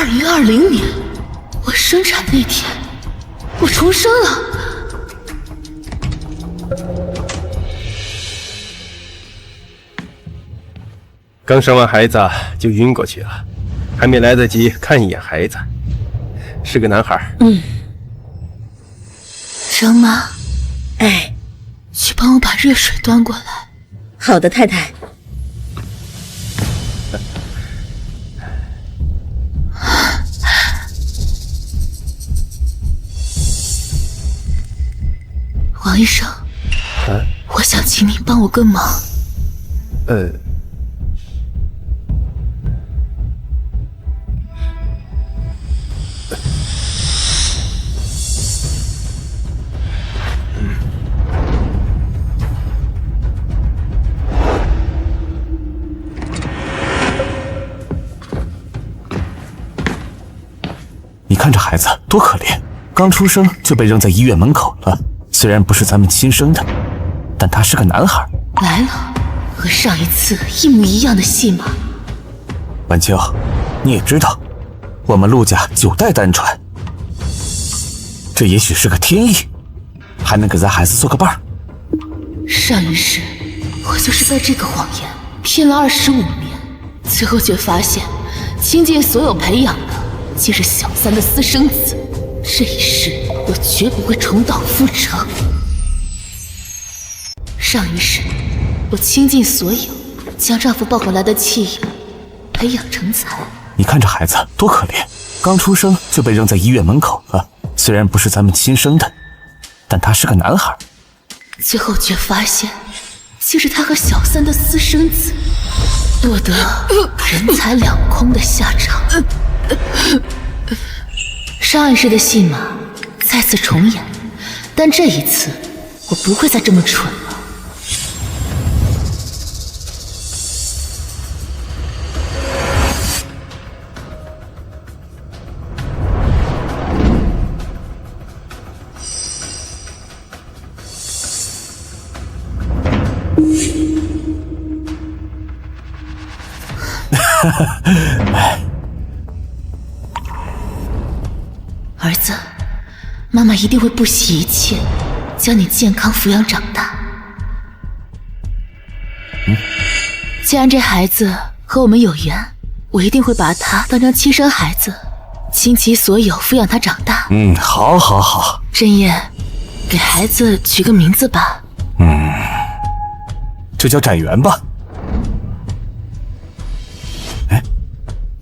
2020年，我生产那天，我重生了。刚生完孩子就晕过去了，还没来得及看一眼孩子，是个男孩。张妈，哎，去帮我把热水端过来。好的，太太。王医生，我想请您帮我个忙。你看这孩子多可怜，刚出生就被扔在医院门口了。虽然不是咱们亲生的，但他是个男孩。来了，和上一次一模一样的戏码。晚秋，你也知道，我们陆家9代单传，这也许是个天意，还能给咱孩子做个伴儿。上一世，我就是被这个谎言骗了25年，最后却发现，倾尽所有培养的，竟是小三的私生子。这一世，我绝不会重蹈覆辙。上一世，我倾尽所有，将丈夫抱回来的弃养培养成才。你看这孩子多可怜，刚出生就被扔在医院门口了。虽然不是咱们亲生的，但他是个男孩。最后却发现，竟是他和小三的私生子，落得人财两空的下场。上一世的戏码再次重演，但这一次我不会再这么蠢了。儿子，妈妈一定会不惜一切将你健康抚养长大。既然这孩子和我们有缘，我一定会把他当成亲生孩子，倾其所有抚养他长大。好好好。真叶，给孩子取个名字吧。这叫展元吧。哎，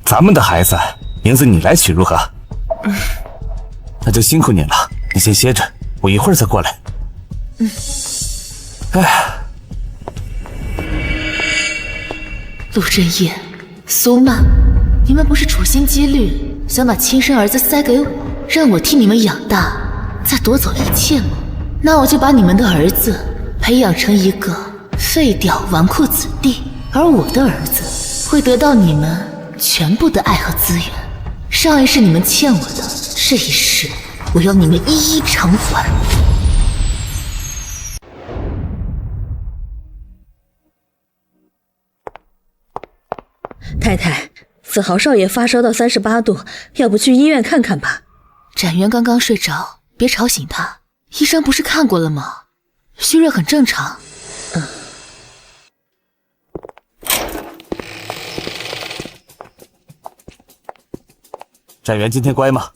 咱们的孩子名字你来取如何？那就辛苦你了，你先歇着，我一会儿再过来。陆振业、苏曼，你们不是处心积虑想把亲生儿子塞给我，让我替你们养大，再夺走一切吗？那我就把你们的儿子培养成一个废掉纨绔子弟，而我的儿子会得到你们全部的爱和资源。上一世你们欠我的，这一世我要你们一一偿还。太太，子豪少爷发烧到38度，要不去医院看看吧？展元刚刚睡着，别吵醒他。医生不是看过了吗？虚热很正常。展元今天乖吗？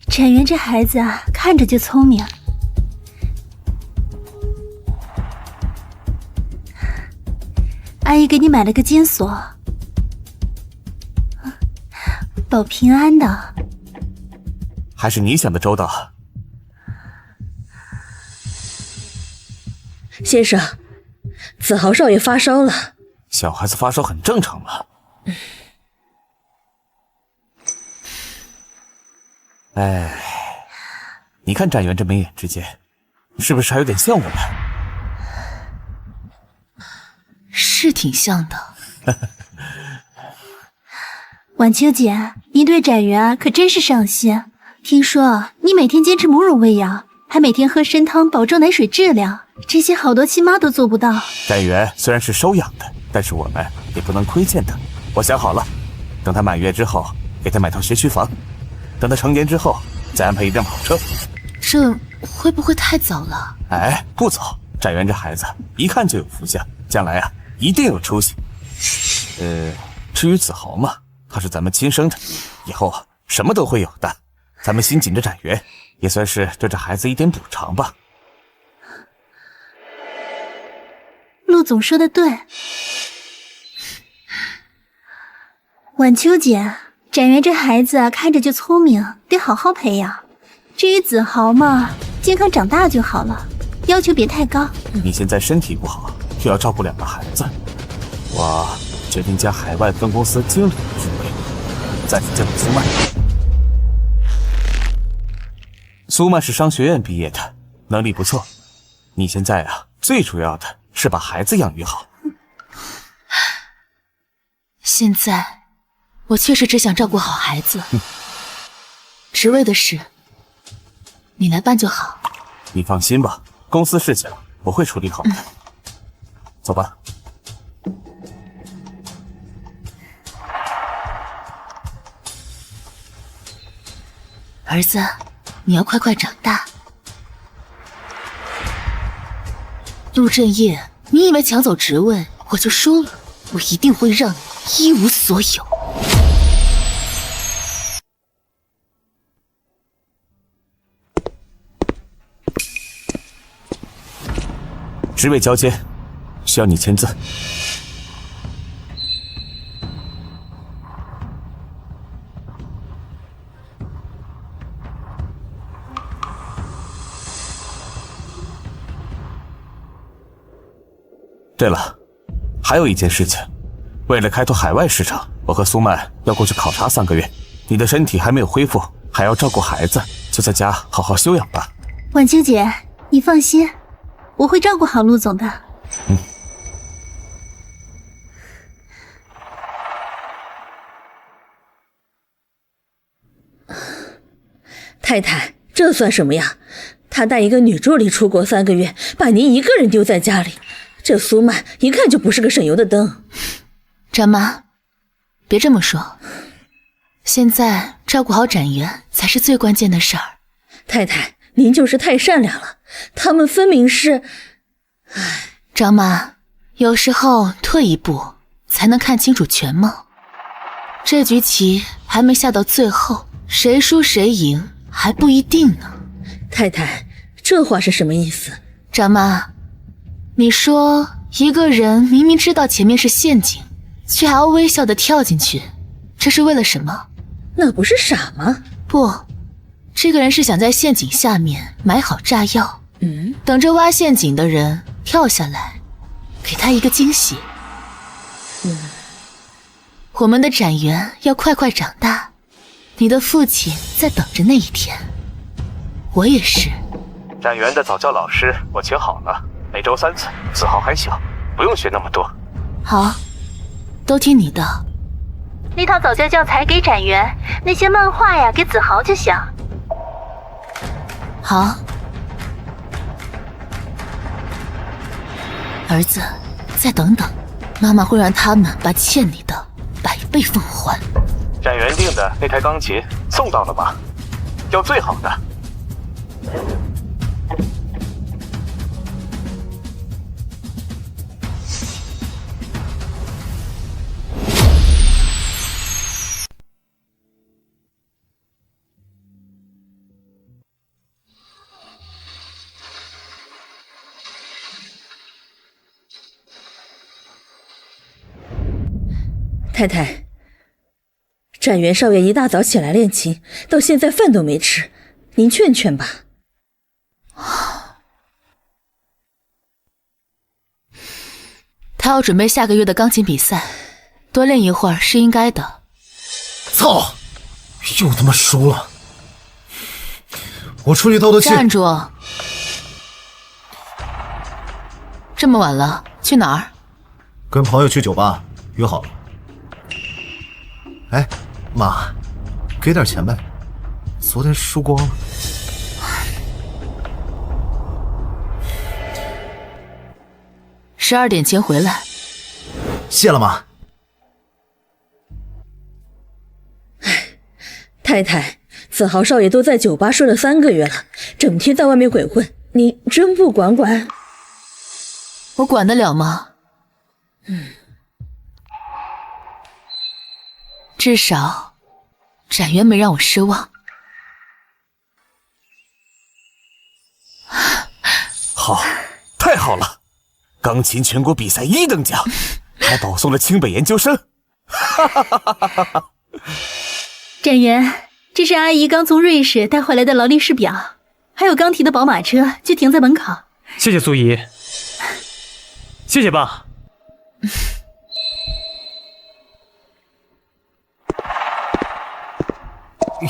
展元这孩子啊，看着就聪明。阿姨给你买了个金锁，保平安的。还是你想的周到。先生，子豪少爷发烧了。小孩子发烧很正常嘛。你看展元这眉眼之间，是不是还有点像我们？是挺像的。婉秋姐，您对展元可真是上心。听说你每天坚持母乳喂养，还每天喝参汤保证奶水质量，这些好多亲妈都做不到。展元虽然是收养的，但是我们也不能亏欠他。我想好了，等他满月之后，给他买套学区房，等他成年之后，再安排一辆跑车。这会不会太早了？哎，不早。展元这孩子一看就有福相，将来啊一定有出息。至于子豪嘛，他是咱们亲生的，以后啊什么都会有的。咱们心紧着展元，也算是对这孩子一点补偿吧。陆总说的对，晚秋姐，展元这孩子看着就聪明，得好好培养。至于子豪嘛，健康长大就好了，要求别太高。你现在身体不好，又要照顾2个孩子，我决定将海外分公司经理的职位暂时交给苏曼。苏曼是商学院毕业的，能力不错。你现在啊，最主要的是把孩子养育好。现在我确实只想照顾好孩子，职位的事你来办就好。你放心吧，公司事情我会处理好的。走吧。儿子，你要快快长大。陆振业，你以为抢走职位我就输了？我一定会让你一无所有。职位交接，需要你签字。对了，还有一件事情，为了开拓海外市场，我和苏曼要过去考察3个月。你的身体还没有恢复，还要照顾孩子，就在家好好休养吧。晚秋姐，你放心，我会照顾好陆总的。太太，这算什么呀？他带一个女助理出国3个月，把您一个人丢在家里，这苏曼一看就不是个省油的灯。展妈，别这么说，现在照顾好展元才是最关键的事儿。太太，您就是太善良了，他们分明是……张妈，有时候退一步才能看清楚全貌。这局棋还没下到最后，谁输谁赢还不一定呢。太太，这话是什么意思？张妈，你说一个人明明知道前面是陷阱，却还要微笑地跳进去，这是为了什么？那不是傻吗？不，这个人是想在陷阱下面埋好炸药，等着挖陷阱的人跳下来，给他一个惊喜。我们的展元要快快长大，你的父亲在等着那一天，我也是。展元的早教老师我请好了，每周3次。子豪还小，不用学那么多。好，都听你的。那套早教教材给展元，那些漫画呀给子豪就行。好，儿子，再等等，妈妈会让他们把欠你的100倍奉还。展元订的那台钢琴送到了吗？要最好的。太太，展元少爷一大早起来练琴，到现在饭都没吃，您劝劝吧。他要准备下个月的钢琴比赛，多练一会儿是应该的。操！又他妈输了！我出去透透气。站住！这么晚了，去哪儿？跟朋友去酒吧，约好了。哎，妈，给点钱呗，昨天输光了。12点前回来。谢了吗？太太，子豪少爷都在酒吧睡了3个月了，整天在外面鬼混，你真不管管？我管得了吗？至少展元没让我失望。好，太好了！钢琴全国比赛1等奖，还保送了清北研究生。展元，这是阿姨刚从瑞士带回来的劳力士表，还有刚提的宝马车，就停在门口。谢谢苏姨，谢谢爸。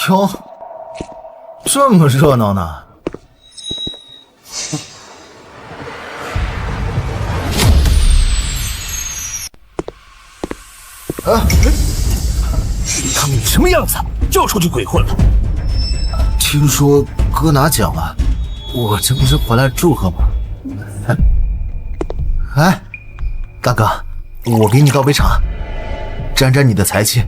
哟，这么热闹呢？他们你什么样子？又出去鬼混了？听说哥拿奖了，我这不是回来祝贺吗？哎，大哥，我给你倒杯茶，沾沾你的财气。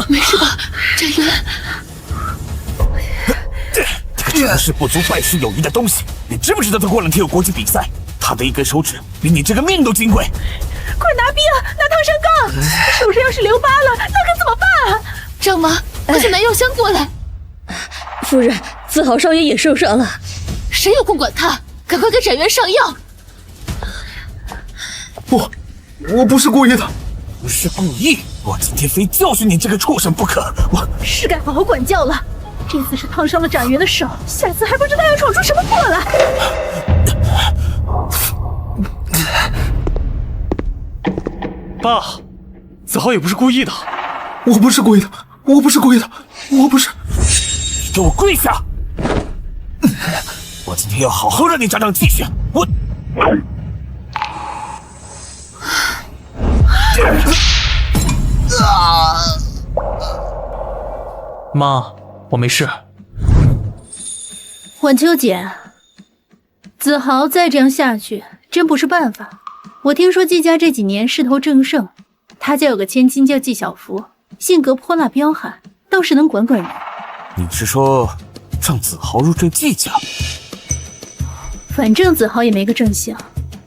没事吧，展元？这个成事不足败事有余的东西，你知不知道他过2天有国际比赛？他的一根手指比你这个命都金贵。快拿冰，拿烫伤膏！手上要是留疤了，那可怎么办啊？丈妈，快去拿药箱过来。夫人，子豪少爷也受伤了。谁有空管他？赶快给展元上药。我不是故意的。不是故意，我今天非教训你这个畜生不可！我是该好好管教了。这次是烫伤了展元的手，下次还不知道要闯出什么祸来。爸，子豪也不是故意的。我不是故意的，我不是故意的，我不是。你给我跪下！我今天要好好让你长长记性。我。妈，我没事。晚秋姐，子豪再这样下去真不是办法。我听说季家这几年势头正盛，他家有个千金叫季小福，性格泼辣彪悍，倒是能管管人。你是说让子豪入赘季家？反正子豪也没个正姓，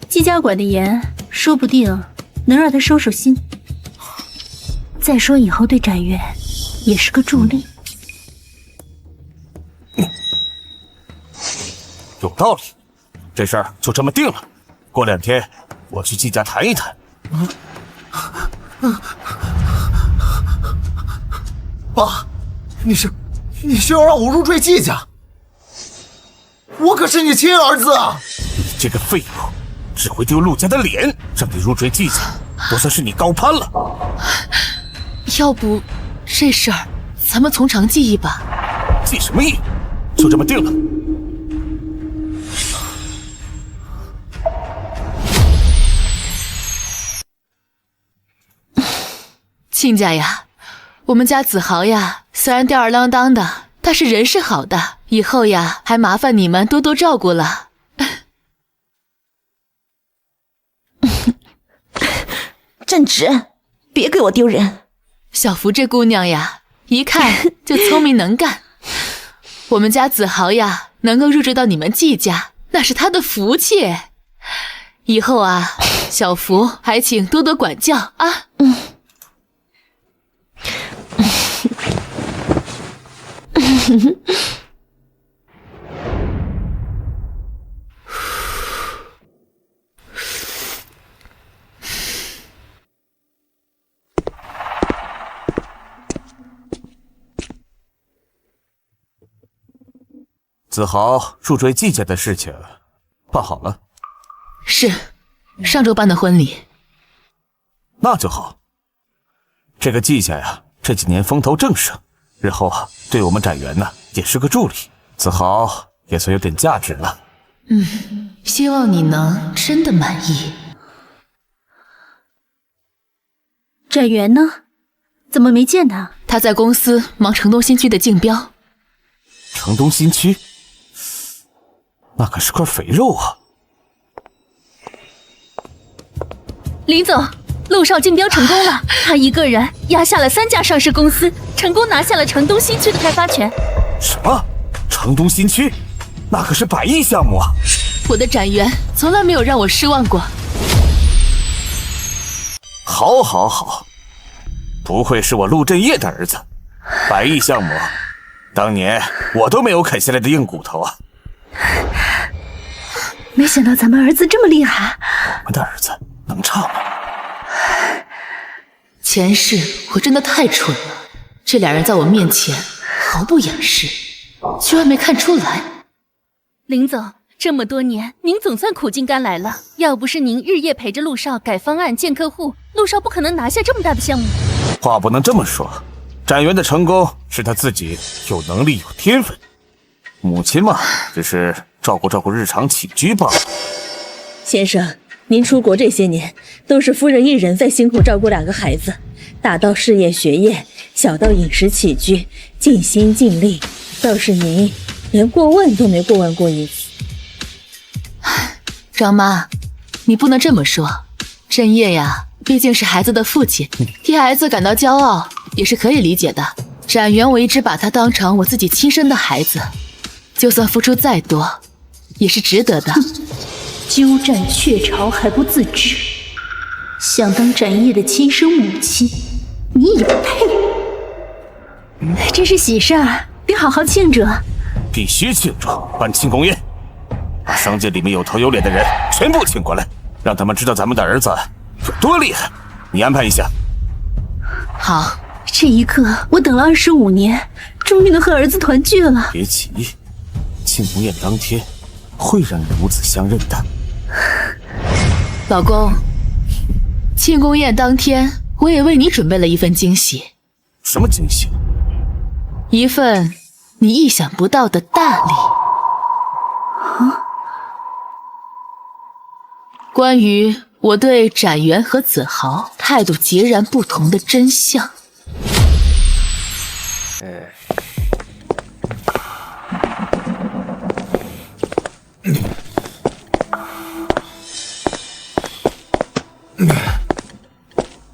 季家管得严，说不定能让他收收心。再说以后对展元也是个助力。有道理，这事儿就这么定了。过2天我去季家谈一谈。爸，你是要让我入赘季家？我可是你亲儿子啊！你这个废物，只会丢陆家的脸，让你入赘季家，都算是你高攀了。要不这事儿咱们从长计议吧。计什么议？就这么定了。亲家呀，我们家子豪呀，虽然吊儿郎当的，但是人是好的，以后呀还麻烦你们多多照顾了。站直，别给我丢人。小福这姑娘呀，一看就聪明能干。我们家子豪呀，能够入赘到你们季家，那是他的福气。以后啊，小福还请多多管教啊。子豪入赘季家的事情办好了？是，上周办的婚礼。那就好。这个季家呀，这几年风头正盛，日后啊，对我们展元呢也是个助力。子豪也算有点价值了。希望你能真的满意。展元呢？怎么没见他？他在公司忙城东新区的竞标。城东新区，那可是块肥肉啊！林总，陆少竞标成功了，他一个人压下了3家上市公司，成功拿下了城东新区的开发权。什么？城东新区？那可是100亿项目啊！我的展元从来没有让我失望过。好，好，好，不愧是我陆振业的儿子，100亿项目，当年我都没有啃下来的硬骨头啊！没想到咱们儿子这么厉害。我们的儿子能唱吗？前世我真的太蠢了，这俩人在我面前毫不掩饰，居然没看出来。林总，这么多年，您总算苦尽甘来了。要不是您日夜陪着陆少改方案、见客户，陆少不可能拿下这么大的项目。话不能这么说，展元的成功是他自己有能力、有天分。母亲嘛，只是照顾日常起居罢了。先生，您出国这些年，都是夫人一人在辛苦照顾2个孩子，大到事业学业，小到饮食起居，尽心尽力。倒是您连过问都没过问过一次。张妈，你不能这么说。振业呀，毕竟是孩子的父亲，替孩子感到骄傲也是可以理解的。展元，我一直把他当成我自己亲生的孩子，就算付出再多，也是值得的。鸠占鹊巢还不自知，想当展业的亲生母亲，你也配？这是喜事儿，得好好庆祝。必须庆祝，办庆功宴，把商界里面有头有脸的人全部请过来，让他们知道咱们的儿子有多厉害。你安排一下。好，这一刻我等了25年，终于能和儿子团聚了。别急，庆功宴当天会让你母子相认的。老公，庆功宴当天，我也为你准备了一份惊喜。什么惊喜？一份你意想不到的大礼。关于我对展元和子豪态度截然不同的真相。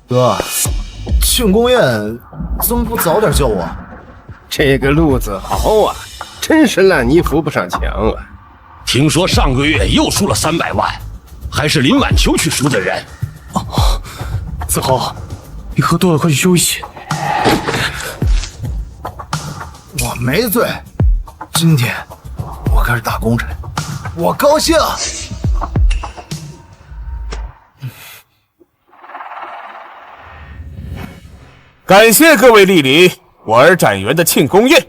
哥，庆功宴怎么不早点叫我？这个陆子豪啊，真是烂泥扶不上墙啊！听说上个月又输了300万，还是林晚秋去赎的人。子豪，你喝多了，快去休息。我没醉，今天我可是大功臣，我高兴。感谢各位莅临我儿展元的庆功宴。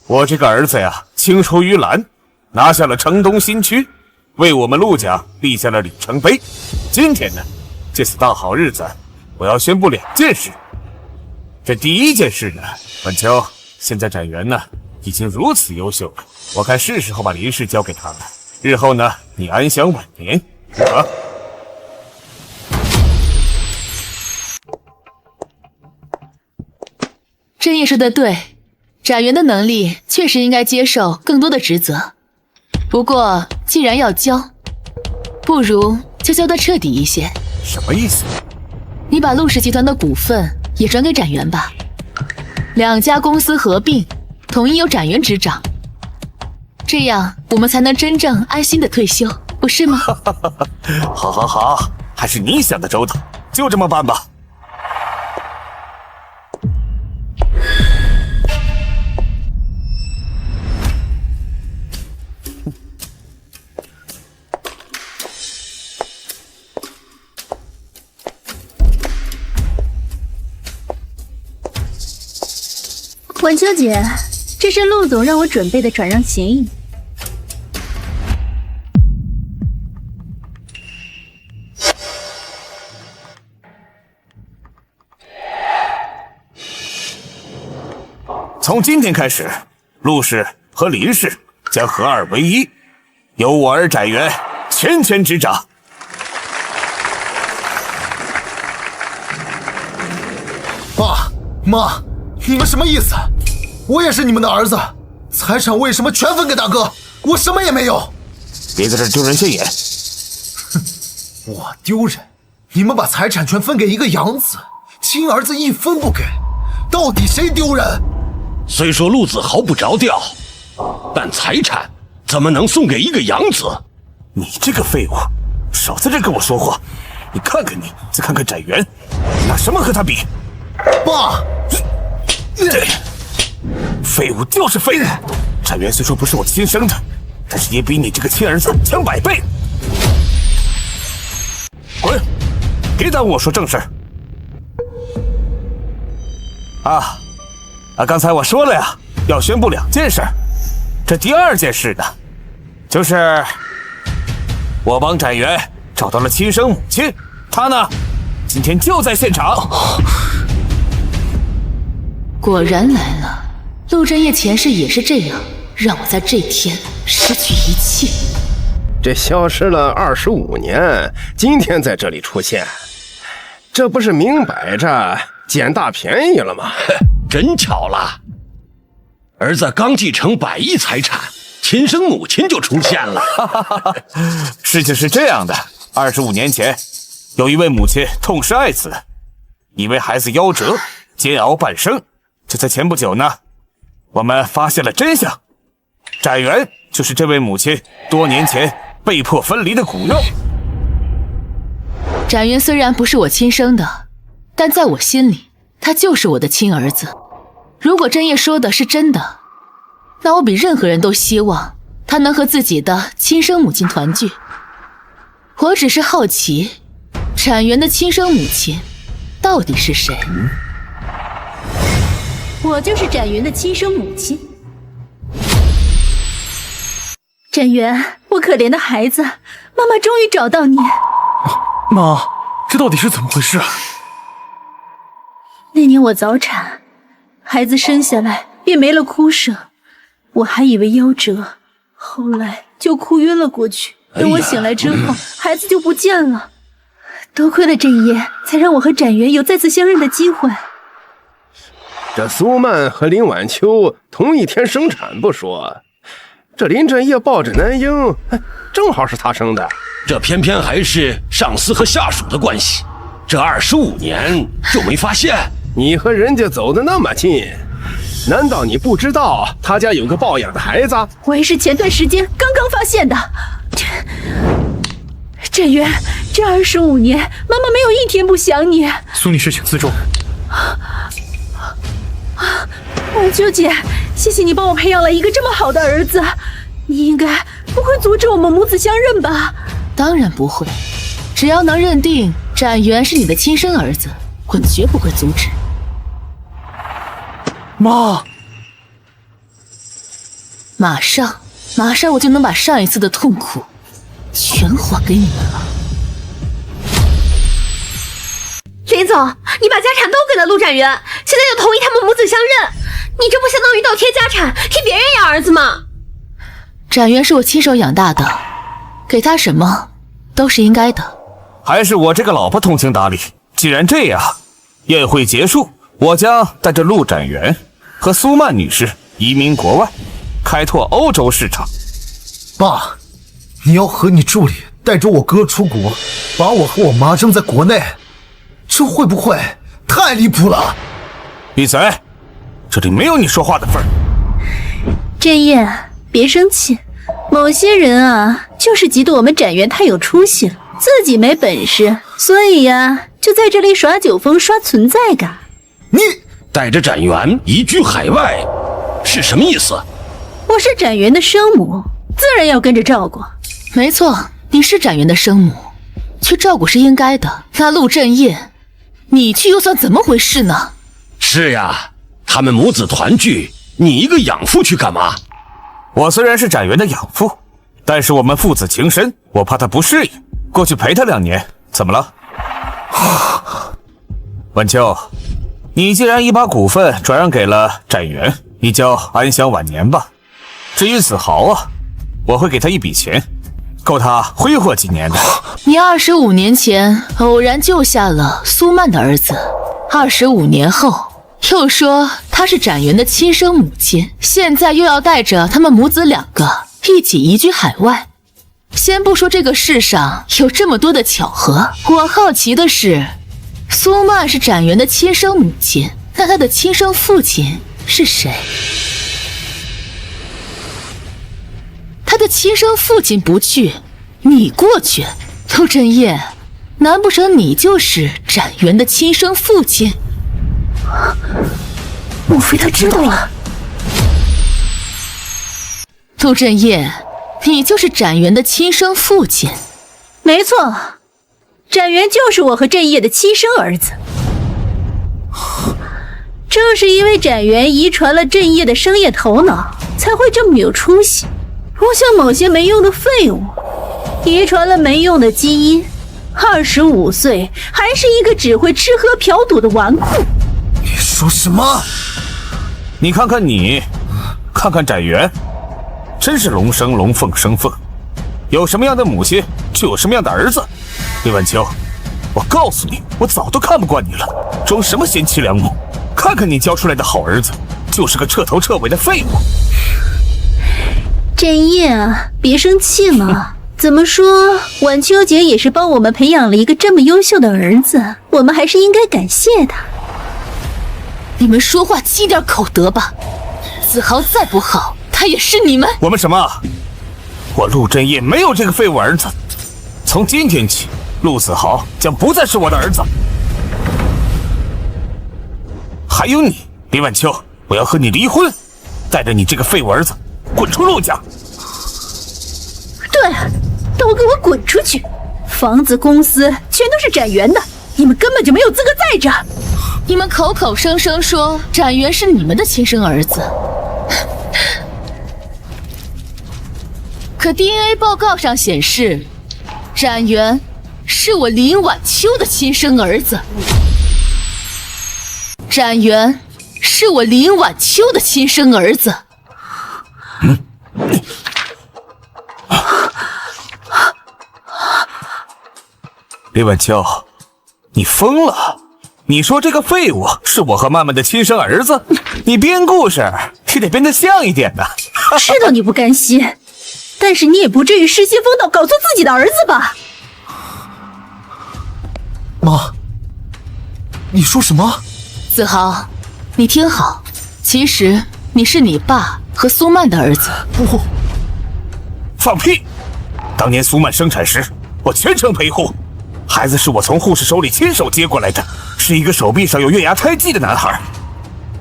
我这个儿子呀，青出于蓝，拿下了城东新区，为我们陆家立下了里程碑。今天呢，这次大好日子，我要宣布2件事。这第一件事呢，晚秋，现在展元呢已经如此优秀了，我看是时候把林氏交给他了。日后呢，你安享晚年，如何？振业说的对，展元的能力确实应该接受更多的职责。不过既然要交，不如就交得彻底一些。什么意思？你把陆氏集团的股份也转给展元吧，2家公司合并，统一由展元执掌，这样我们才能真正安心的退休，不是吗？好好好，还是你想的周到，就这么办吧。晚秋姐，这是陆总让我准备的转让协议。从今天开始，陆氏和林氏将合二为一，由我儿展元全权执掌。爸，妈，你们什么意思？我也是你们的儿子，财产为什么全分给大哥？我什么也没有。别在这丢人现眼。哼，我丢人？你们把财产权分给一个养子，亲儿子一分不给，到底谁丢人？虽说陆子豪不着调，但财产怎么能送给一个养子？你这个废物，少在这跟我说话！你看看你，再看看展元，你拿什么和他比？爸，废物就是废物。展元虽说不是我亲生的，但是也比你这个亲儿子强100倍。滚！别耽误我说正事儿。刚才我说了呀，要宣布2件事。这第2件事呢，就是我帮展元找到了亲生母亲，她呢，今天就在现场。果然来了，陆振业前世也是这样，让我在这天失去一切。这消失了25年，今天在这里出现，这不是明摆着捡大便宜了吗？真巧了，儿子刚继承100亿财产，亲生母亲就出现了。事情是这样的，25年前，有一位母亲痛失爱子，因为孩子夭折，煎熬半生。就在前不久呢，我们发现了真相，展元就是这位母亲多年前被迫分离的骨肉。展元虽然不是我亲生的，但在我心里，他就是我的亲儿子。如果振业说的是真的，那我比任何人都希望他能和自己的亲生母亲团聚。我只是好奇，展元的亲生母亲到底是谁？我就是展元的亲生母亲。展元，我可怜的孩子，妈妈终于找到你。妈，这到底是怎么回事？那年我早产，孩子生下来便没了哭声，我还以为夭折，后来就哭晕了过去。等我醒来之后，孩子就不见了。多亏了振业，才让我和展元有再次相认的机会。这苏曼和林晚秋同一天生产不说，这林振业抱着男婴，正好是他生的。这偏偏还是上司和下属的关系，这25年就没发现？你和人家走得那么近，难道你不知道他家有个抱养的孩子？我也是前段时间刚刚发现的。展元，这25年，妈妈没有一天不想你。苏女士请自重。晚秋姐，谢谢你帮我培养了一个这么好的儿子，你应该不会阻止我们母子相认吧？当然不会，只要能认定展元是你的亲生儿子，我绝不会阻止。妈，马上我就能把上一次的痛苦全还给你们了。林总，你把家产都给了陆展元，现在又同意他们母子相认，你这不相当于倒贴家产，替别人养儿子吗？展元是我亲手养大的，给他什么都是应该的。还是我这个老婆通情达理。既然这样，宴会结束，我将带着陆展元和苏曼女士移民国外，开拓欧洲市场。爸，你要和你助理带着我哥出国，把我和我妈扔在国内，这会不会太离谱了？闭嘴，这里没有你说话的份儿。振业，别生气，某些人啊，就是嫉妒我们展元太有出息了，自己没本事，所以呀，就在这里耍酒疯，刷存在感。你带着展元移居海外，是什么意思？我是展元的生母，自然要跟着照顾。没错，你是展元的生母，去照顾是应该的。那陆振业，你去又算怎么回事呢？是呀，他们母子团聚，你一个养父去干嘛？我虽然是展元的养父，但是我们父子情深，我怕他不适应，过去陪他2年，怎么了？晚秋，你既然已把股份转让给了展元，你就安享晚年吧。至于子豪啊，我会给他一笔钱，够他挥霍几年的。你25年前偶然救下了苏曼的儿子，25年后又说她是展元的亲生母亲，现在又要带着他们母子2个一起移居海外。先不说这个世上有这么多的巧合，我好奇的是，苏曼是展元的亲生母亲，那她的亲生父亲是谁？他的亲生父亲不去，你过去，陆振业，难不成你就是展元的亲生父亲？莫非他知道了？陆振业，你就是展元的亲生父亲？没错，展元就是我和振业的亲生儿子。正是因为展元遗传了振业的商业头脑，才会这么有出息。不像某些没用的废物，遗传了没用的基因，25岁还是一个只会吃喝嫖赌的纨绔。你说什么？你看看你，看看展元，真是龙生龙，凤生凤。有什么样的母亲，就有什么样的儿子。李晚秋，我告诉你，我早都看不惯你了，装什么贤妻良母？看看你教出来的好儿子，就是个彻头彻尾的废物。振业啊，别生气了。怎么说，晚秋姐也是帮我们培养了一个这么优秀的儿子，我们还是应该感谢她。你们说话积点口德吧，子豪再不好，他也是你们。我们什么？我陆振业没有这个废物儿子。从今天起，陆子豪将不再是我的儿子。还有你，李晚秋，我要和你离婚，带着你这个废物儿子滚出陆家！对，都给我滚出去！房子、公司全都是展元的，你们根本就没有资格在这。你们口口声声说展元是你们的亲生儿子，可 DNA 报告上显示，展元是我林晚秋的亲生儿子。展元是我林晚秋的亲生儿子。李晚秋，你疯了！你说这个废物是我和曼曼的亲生儿子？你编故事也得编得像一点的。知道你不甘心，但是你也不至于失心疯到搞错自己的儿子吧？妈，你说什么？子豪，你听好，其实你是你爸和苏曼的儿子。不，放屁！当年苏曼生产时，我全程陪护，孩子是我从护士手里亲手接过来的，是一个手臂上有月牙胎记的男孩。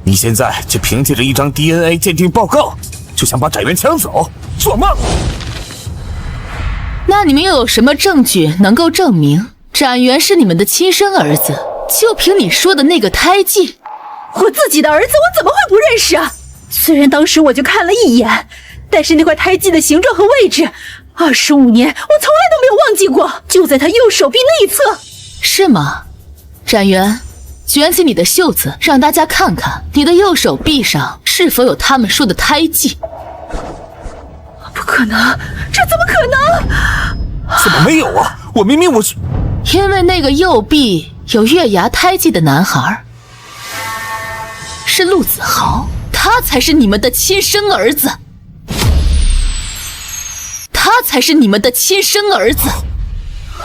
你现在就凭借着一张 DNA 鉴定报告，就想把展元抢走？做梦！那你们又有什么证据能够证明展元是你们的亲生儿子？就凭你说的那个胎记？我自己的儿子我怎么会不认识啊？虽然当时我就看了一眼，但是那块胎记的形状和位置，25年我从来都没有忘记过，就在他右手臂内侧。是吗？展元，卷起你的袖子，让大家看看你的右手臂上是否有他们说的胎记。不可能，这怎么可能？怎么没有啊？我明明是……因为那个右臂有月牙胎记的男孩是陆子豪，他才是你们的亲生儿子，他才是你们的亲生儿子。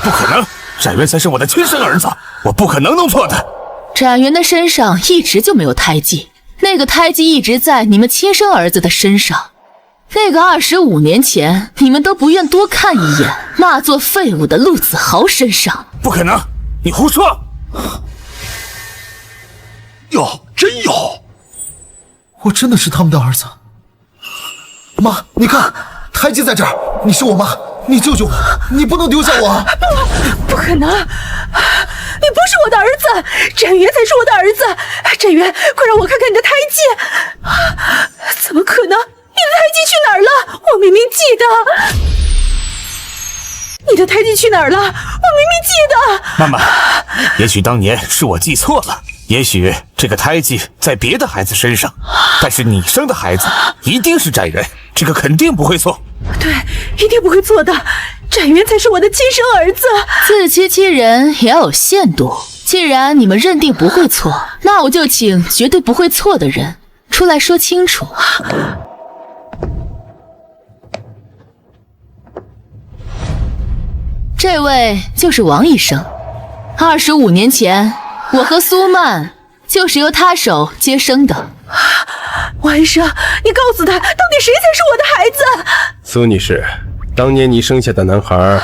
不可能，展元才是我的亲生儿子，我不可能弄错的。展元的身上一直就没有胎记，那个胎记一直在你们亲生儿子的身上。那个25年前你们都不愿多看一眼那座废物的陆子豪身上。不可能，你胡说！有，真有！我真的是他们的儿子。妈，你看，胎记在这儿，你是我妈，你救救我，你不能丢下我！不可能，你不是我的儿子，展元才是我的儿子。展元，快让我看看你的胎记！怎么可能？你的胎记去哪儿了？我明明记得。你的胎记去哪儿了？我明明记得。曼曼，也许当年是我记错了，也许这个胎记在别的孩子身上，但是你生的孩子一定是展元，这个肯定不会错。对，一定不会错的。展元才是我的亲生儿子。自欺欺人也要有限度，既然你们认定不会错，那我就请绝对不会错的人出来说清楚。这位就是王医生。25年前，我和苏曼就是由他手接生的。王医生，你告诉他，到底谁才是我的孩子？苏女士，当年你生下的男孩，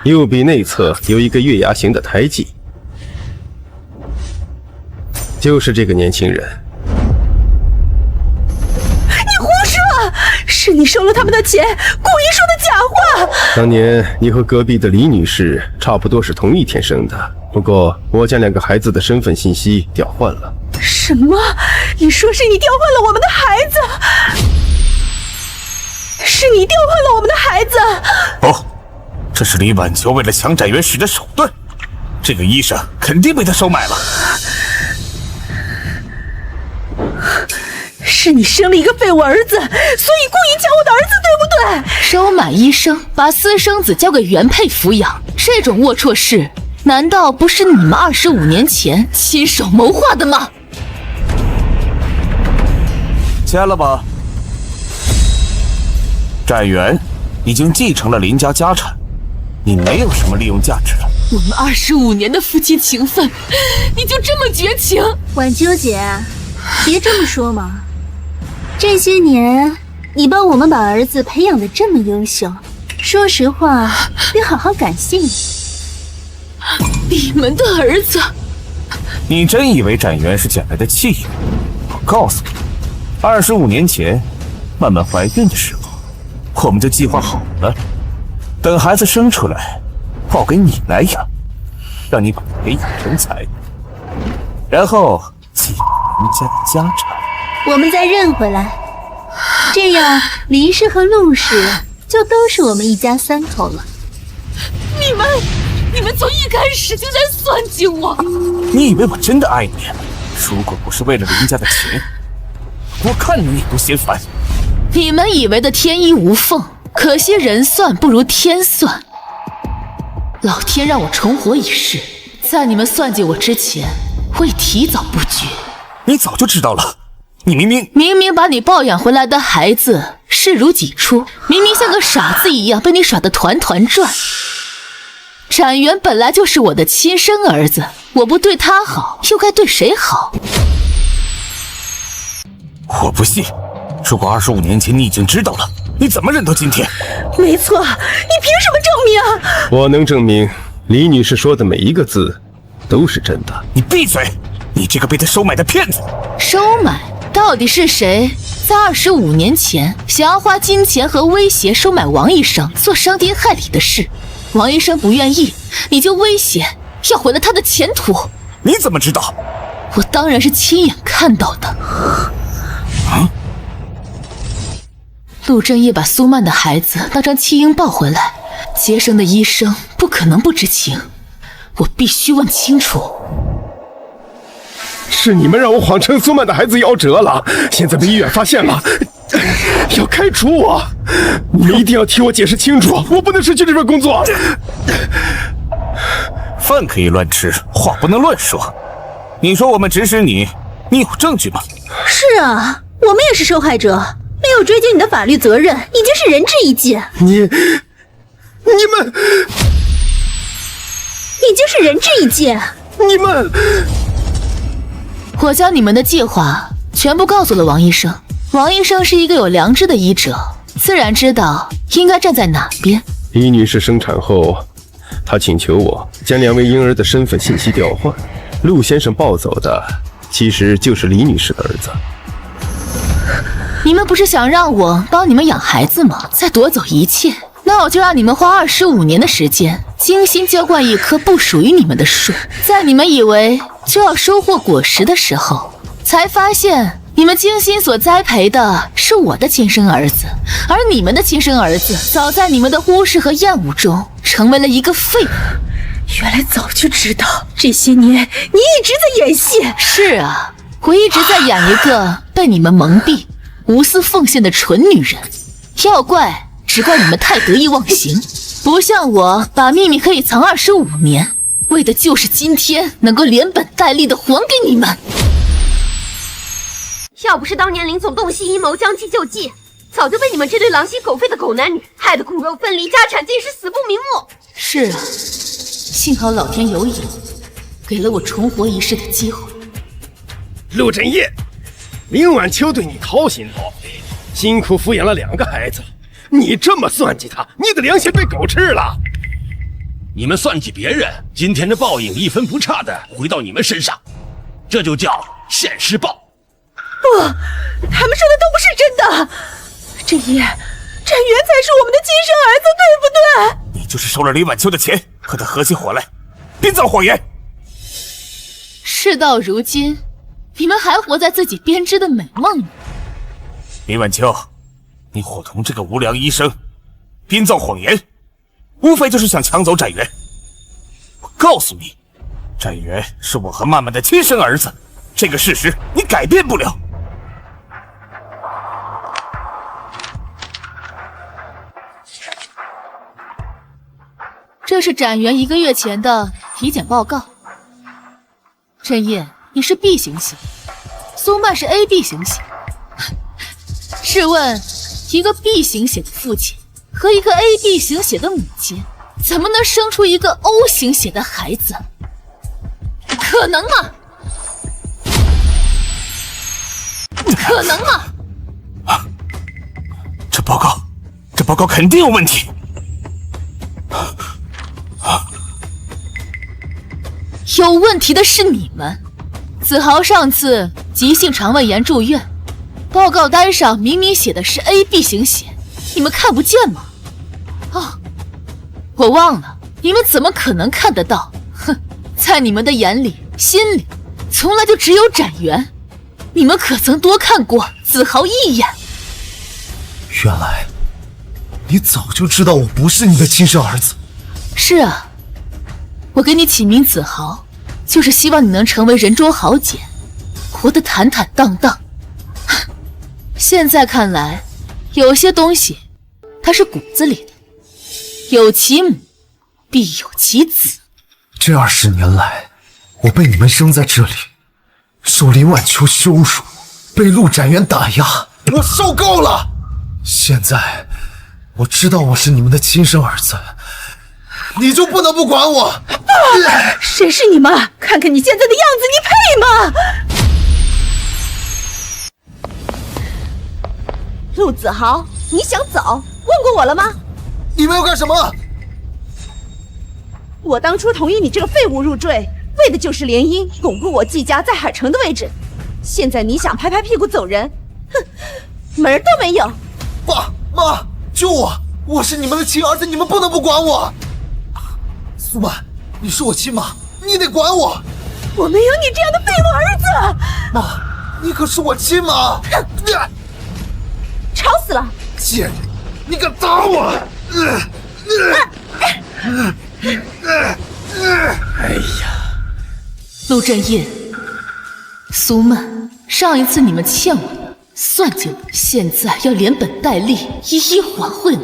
右臂内侧有一个月牙形的胎记，就是这个年轻人。你胡说！是你收了他们的钱，故意说的假话。当年你和隔壁的李女士差不多是同一天生的，不过我将2个孩子的身份信息调换了。什么？你说是你调换了我们的孩子？是你调换了我们的孩子？不，这是李晚秋为了抢展元使的手段。这个医生肯定被他收买了。是你生了一个废物儿子，所以故意抢我的儿子，对不对？收买医生，把私生子交给原配抚养，这种龌龊事，难道不是你们25年前亲手谋划的吗？签了吧。展元已经继承了林家家产，你没有什么利用价值了。我们25年的夫妻情分，你就这么绝情？晚秋姐，别这么说嘛。这些年，你帮我们把儿子培养得这么优秀，说实话，得好好感谢你。你们的儿子？你真以为展元是捡来的弃婴？我告诉你，25年前，曼曼怀孕的时候，我们就计划好了，等孩子生出来，报给你来养，让你把他培养成才，然后继承人家的家产。我们再认回来，这样林氏和陆氏就都是我们一家3口了。你们从一开始就在算计我。你以为我真的爱你？如果不是为了林家的钱，我看你也不嫌烦。你们以为的天衣无缝，可惜人算不如天算。老天让我重活一世，在你们算计我之前，我已提早布局。你早就知道了，你明明把你抱养回来的孩子视如己出，明明像个傻子一样被你耍得团团转。展元本来就是我的亲生儿子，我不对他好，又该对谁好？我不信，如果25年前你已经知道了，你怎么忍到今天？没错，你凭什么证明？我能证明李女士说的每一个字都是真的。你闭嘴！你这个被他收买的骗子！收买？到底是谁在25年前想要花金钱和威胁收买王医生做伤天害理的事？王医生不愿意，你就威胁要毁了他的前途。你怎么知道？我当然是亲眼看到的。陆正业把苏曼的孩子当成弃婴抱回来，接生的医生不可能不知情，我必须问清楚。是你们让我谎称苏曼的孩子夭折了，现在被医院发现了，要开除我！你们一定要替我解释清楚，我不能失去这份工作。饭可以乱吃，话不能乱说。你说我们指使你，你有证据吗？是啊，我们也是受害者，没有追究你的法律责任，已经是仁至义尽。你们已经是仁至义尽。你们，我将你们的计划全部告诉了王医生。王医生是一个有良知的医者，自然知道应该站在哪边。李女士生产后，她请求我将2位婴儿的身份信息调换。陆先生抱走的其实就是李女士的儿子。你们不是想让我帮你们养孩子吗？再夺走一切，那我就让你们花25年的时间，精心浇灌一棵不属于你们的树，在你们以为就要收获果实的时候，才发现你们精心所栽培的是我的亲生儿子，而你们的亲生儿子早在你们的忽视和厌恶中成为了一个废物。原来早就知道，这些年你一直在演戏。是啊，我一直在演一个被你们蒙蔽、无私奉献的蠢女人。要怪只怪你们太得意忘形，不像我把秘密可以藏25年，为的就是今天能够连本带利的还给你们。要不是当年林总洞悉阴谋，将计就计，早就被你们这对狼心狗肺的狗男女害得骨肉分离，家产尽失，死不瞑目。是啊，幸好老天有眼，给了我重活一世的机会。陆振业，林晚秋对你掏心掏肺，辛苦抚养了2个孩子，你这么算计他，你的良心被狗吃了。你们算计别人，今天的报应一分不差的回到你们身上，这就叫现世报。不，他们说的都不是真的。振业，展元才是我们的亲生儿子，对不对？你就是收了林晚秋的钱，和他合起伙来编造谎言。事到如今，你们还活在自己编织的美梦里。林晚秋，你伙同这个无良医生编造谎言，无非就是想抢走展元。我告诉你，展元是我和曼曼的亲生儿子，这个事实你改变不了。这是展元1个月前的体检报告。振业，你是 B 型血，苏曼是 AB 型血。试问，一个 B 型血的父亲和一个 AB 型血的母亲，怎么能生出一个 O 型血的孩子？可能吗？可能吗？这报告肯定有问题。有问题的是你们。子豪上次急性肠胃炎住院，报告单上明明写的是 AB 型血，你们看不见吗？哦，我忘了，你们怎么可能看得到？哼，在你们的眼里、心里，从来就只有展元。你们可曾多看过子豪一眼？原来你早就知道我不是你的亲生儿子。是啊，我给你起名子豪，就是希望你能成为人中豪杰，活得坦坦荡荡。现在看来，有些东西它是骨子里的，有其母必有其子。这20年来，我被你们扔在这里，受林晚秋羞辱，被陆展元打压，我受够了。现在我知道我是你们的亲生儿子，你就不能不管我？谁是你妈？看看你现在的样子，你配吗？陆子豪，你想走？问过我了吗？你们要干什么？我当初同意你这个废物入赘，为的就是联姻，巩固我季家在海城的位置。现在你想拍拍屁股走人，哼，门儿都没有！爸妈，救我！我是你们的亲儿子，你们不能不管我。苏曼，你是我亲妈，你得管我。我没有你这样的废物儿子。妈，你可是我亲妈。吵死了！贱人，你敢打我！哎呀，陆振业、苏曼，上一次你们欠我的算计我，现在要连本带利一一还回来。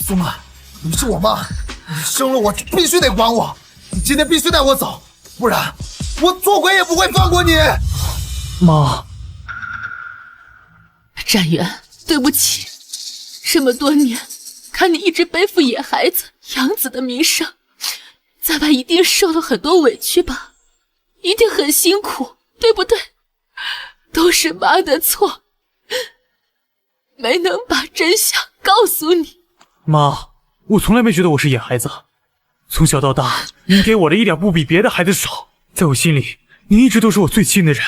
苏曼，你是我妈，你生了我就必须得管我，你今天必须带我走，不然我做鬼也不会放过你。妈，展元，对不起，这么多年，看你一直背负野孩子、养子的名声，在外一定受了很多委屈吧？一定很辛苦，对不对？都是妈的错，没能把真相告诉你。妈，我从来没觉得我是野孩子，从小到大，您给我的一点不比别的孩子少，在我心里，您一直都是我最亲的人。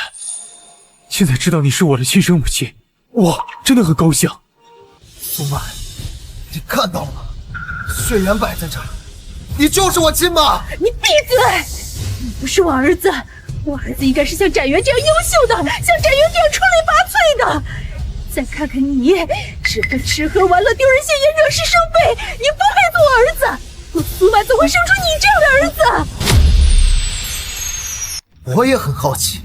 现在知道你是我的亲生母亲，我真的很高兴。苏曼，你看到了吗？血缘摆在这儿，你就是我亲妈。你闭嘴！你不是我儿子，我儿子应该是像展元这样优秀的，像展元这样出类拔萃的。再看看你，只会吃喝玩乐、丢人现眼、惹是生非，你不配做我儿子。我苏曼怎会生出你这样的儿子？我也很好奇，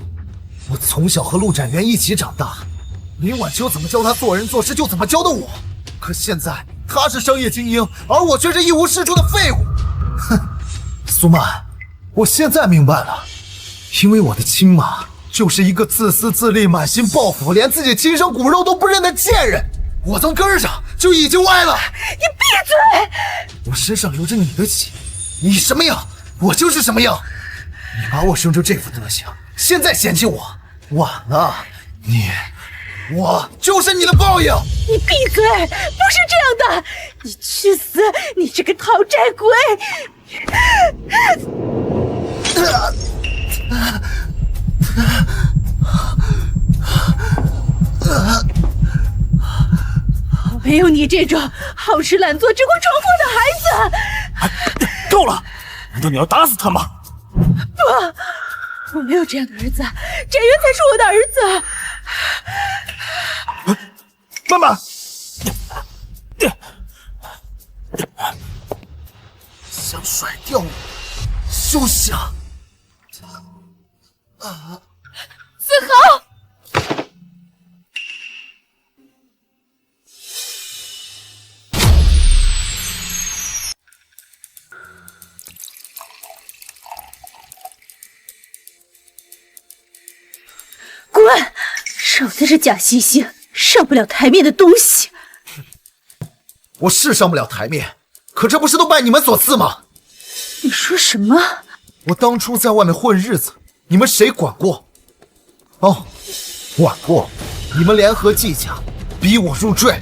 我从小和陆展元一起长大，林晚秋怎么教他做人做事就怎么教的我。可现在他是商业精英，而我却是一无是处的废物。哼，苏曼，我现在明白了，因为我的亲妈就是一个自私自利、满心报复、连自己亲生骨肉都不认的贱人，我从根上就已经歪了。你闭嘴！我身上流着你的血，你什么样，我就是什么样。你把我生成这副德行，现在嫌弃我，晚了，我就是你的报应！你闭嘴！不是这样的！你去死！你这个讨债鬼！我没有你这种好吃懒做、只会闯祸的孩子！够了！难道你要打死他吗？不，我没有这样的儿子，展元才是我的儿子。妈妈，想甩掉我，休想！子豪，滚！少在这假惺惺，上不了台面的东西。我是上不了台面，可这不是都拜你们所赐吗？你说什么？我当初在外面混日子，你们谁管过？哦，管过。你们联合季家，逼我入赘。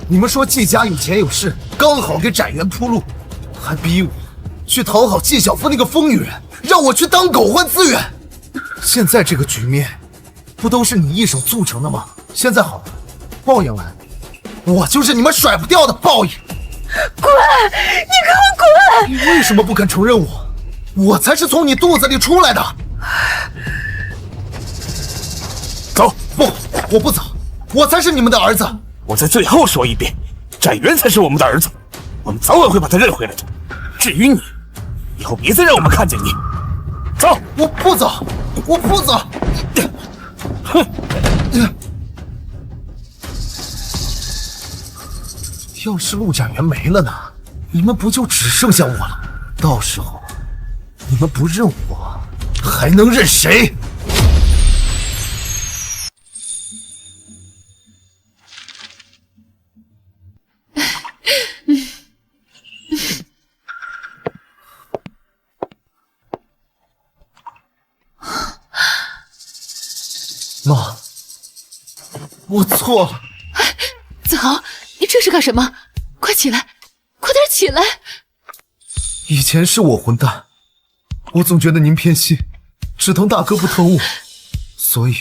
你们说季家有钱有势，刚好给展元铺路，还逼我去讨好季小夫那个疯女人，让我去当狗换资源。现在这个局面，不都是你一手促成的吗？现在好了，报应来了，我就是你们甩不掉的报应。滚！你给我滚！你为什么不肯承认我？我才是从你肚子里出来的。走！不，我不走，我才是你们的儿子。我再最后说一遍，展元才是我们的儿子，我们早晚会把他认回来的。至于你，以后别再让我们看见你。走！我不走，我不走。哼！要是陆展元没了呢，你们不就只剩下我了？到时候你们不认我，还能认谁？妈，我错了。子豪，你这是干什么？快起来，快点起来！以前是我混蛋，我总觉得您偏心，只疼大哥不疼我，所以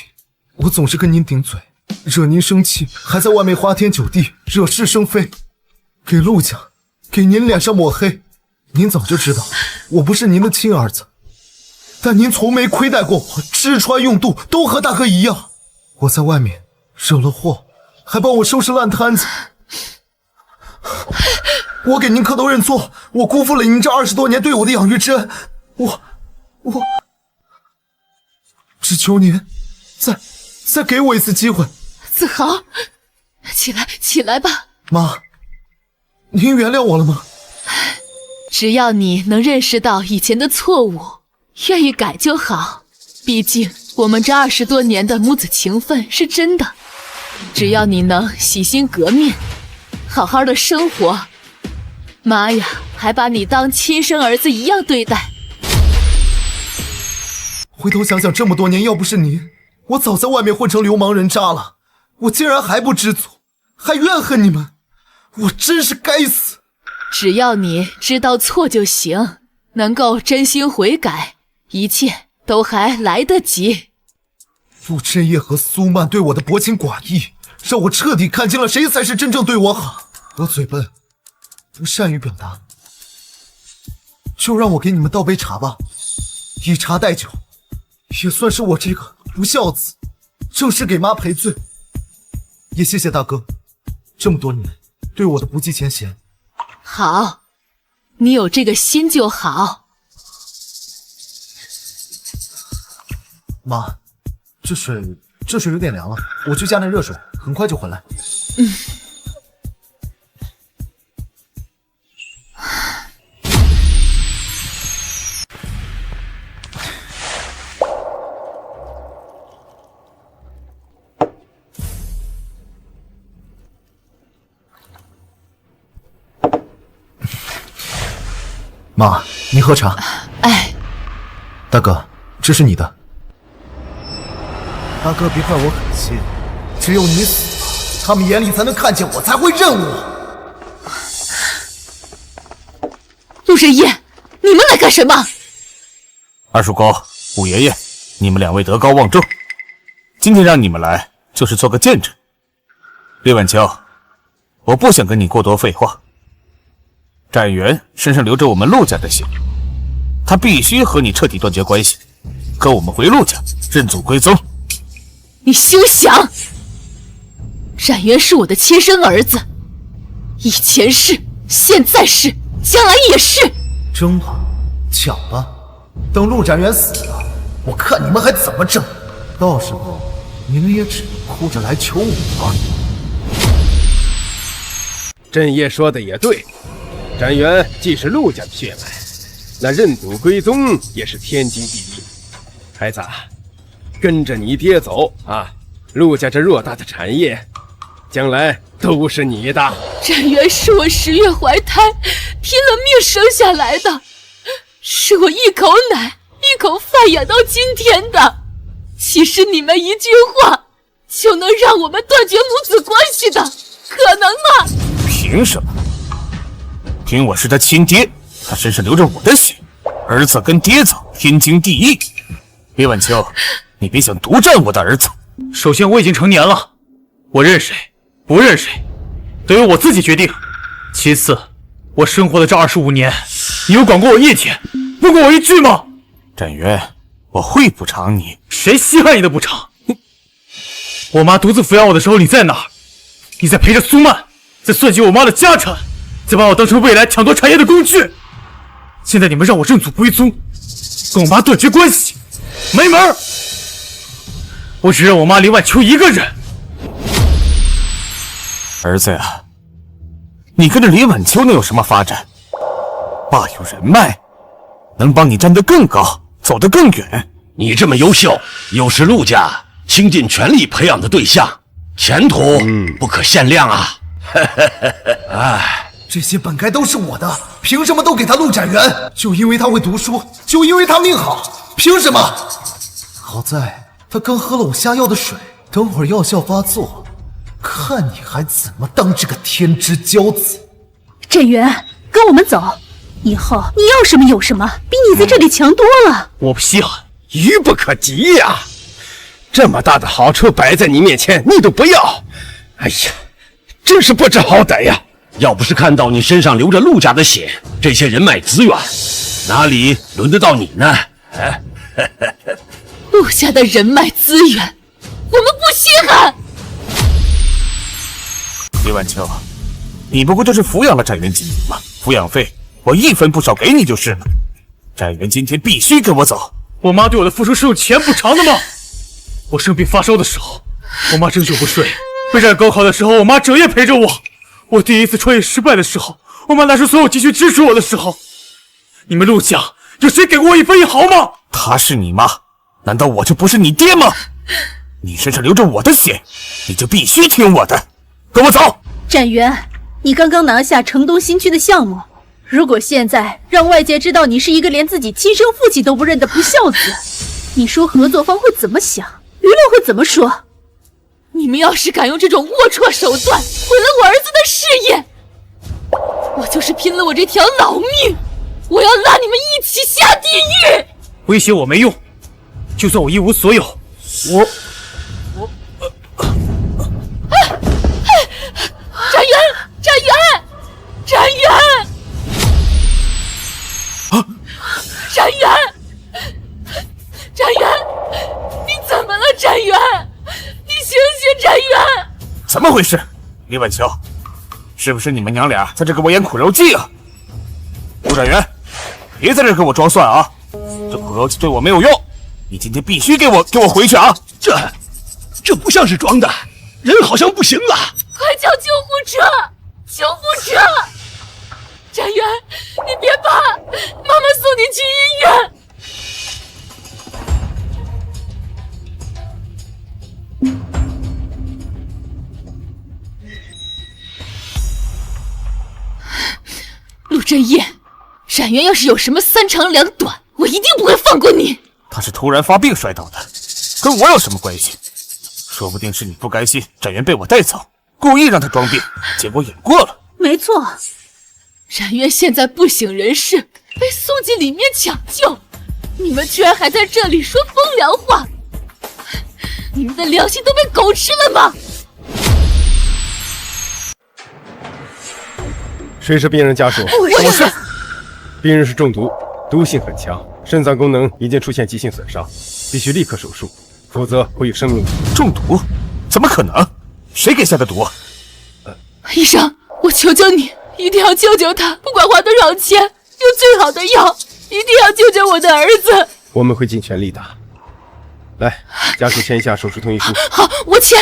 我总是跟您顶嘴，惹您生气，还在外面花天酒地，惹是生非，给陆家，给您脸上抹黑。您早就知道我不是您的亲儿子，但您从没亏待过我，吃穿用度都和大哥一样。我在外面惹了祸，还帮我收拾烂摊子。我给您磕头认错，我辜负了您这20多年对我的养育之恩，我只求您再给我一次机会。子豪，起来吧。妈，您原谅我了吗？只要你能认识到以前的错误，愿意改就好。毕竟我们这20多年的母子情分是真的。只要你能洗心革面，好好的生活，妈呀，还把你当亲生儿子一样对待。回头想想，这么多年，要不是您，我早在外面混成流氓人渣了。我竟然还不知足，还怨恨你们，我真是该死。只要你知道错就行，能够真心悔改，一切都还来得及。陆振业和苏曼对我的薄情寡义，让我彻底看清了谁才是真正对我好。我嘴笨，不善于表达，就让我给你们倒杯茶吧，以茶代酒，也算是我这个不孝子正式给妈赔罪。也谢谢大哥，这么多年对我的不计前嫌。好，你有这个心就好。妈，这水有点凉了，我去加点热水，很快就回来。妈，您喝茶。哎，大哥，这是你的。大哥，别怪我狠心，只有你死了，他们眼里才能看见我，才会认我。陆振业，你们来干什么？二叔公、五爷爷，你们两位德高望重，今天让你们来就是做个见证。厉晚秋，我不想跟你过多废话。展元身上流着我们陆家的血，他必须和你彻底断绝关系，跟我们回陆家认祖归宗。你休想！展元是我的亲生儿子，以前是，现在是，将来也是。争吧，抢吧，等陆展元死了，我看你们还怎么争。到时候你们也只能哭着来求我。振业说的也对，展元既是陆家的血脉，那认祖归宗也是天经地义。孩子，跟着你爹走啊！陆家这偌大的产业，将来都是你的。展元是我10月怀胎，拼了命生下来的，是我一口奶一口饭养到今天的。岂是你们一句话就能让我们断绝母子关系的？可能吗？凭什么？凭我是他亲爹，他身上流着我的血，儿子跟爹走，天经地义。李晚秋，你别想独占我的儿子。首先，我已经成年了，我认谁不认谁，都由我自己决定。其次，我生活的这25年，你有管过我一天，问过我一句吗？展元，我会补偿你。谁稀罕你的补偿？我妈独自抚养我的时候，你在哪儿？你在陪着苏曼，在算计我妈的家产，在把我当成未来抢夺产业的工具。现在你们让我认祖归宗，跟我妈断绝关系，没门儿！我只认我妈李晚秋一个人。儿子呀，你跟着李晚秋能有什么发展？爸有人脉，能帮你站得更高，走得更远。你这么优秀，又是陆家倾尽全力培养的对象，前途不可限量啊！哎，这些本该都是我的，凭什么都给他陆展元？就因为他会读书，就因为他命好，凭什么？好在他刚喝了我下药的水，等会儿药效发作，看你还怎么当这个天之骄子。展元，跟我们走，以后你要什么有什么，比你在这里强多了。我不稀罕，愚不可及呀！这么大的好处摆在你面前，你都不要，哎呀，真是不知好歹呀！要不是看到你身上流着陆家的血，这些人脉资源，哪里轮得到你呢？陆家的人脉资源，我们不稀罕。李晚秋，你不过就是抚养了展元几年嘛，抚养费我1分不少给你就是了。展元今天必须跟我走。我妈对我的付出是用钱补偿的吗？我生病发烧的时候，我妈整宿不睡；备战高考的时候，我妈整夜陪着我；我第一次创业失败的时候，我妈拿出所有积蓄支持我的时候，你们陆家有谁给过我1分1毫吗？她是你妈，难道我就不是你爹吗？你身上流着我的血，你就必须听我的，跟我走。展元，你刚刚拿下城东新区的项目，如果现在让外界知道你是一个连自己亲生父亲都不认的不孝子，你说合作方会怎么想？舆论会怎么说？你们要是敢用这种龌龊手段毁了我儿子的事业，我就是拼了我这条老命，我要拉你们一起下地狱！威胁我没用，就算我一无所有，展元，展元，展元！展元，展元，你怎么了，展元？你醒醒，展元！怎么回事？李晚秋，是不是你们娘俩在这给我演苦肉计啊？陆展元，别在这跟我装蒜啊！这苦肉计对我没有用，你今天必须给我回去啊！这不像是装的，人好像不行了。快叫救护车！救护车！展元，你别怕，妈妈送你去医院。陆振业，展元要是有什么三长两短，我一定不会放过你。他是突然发病摔倒的，跟我有什么关系？说不定是你不甘心展元被我带走，故意让他装病，结果演过了。没错，展元现在不省人事，被送进里面抢救，你们居然还在这里说风凉话，你们的良心都被狗吃了吗？谁是病人家属？我是。病人是中毒，毒性很强，肾脏功能已经出现急性损伤，必须立刻手术，否则会有生命危险。中毒？怎么可能？谁给下的毒？医生，我求求你，一定要救救他，不管花多少钱，用最好的药，一定要救救我的儿子。我们会尽全力的。来，家属签一下手术同意书。好，我签。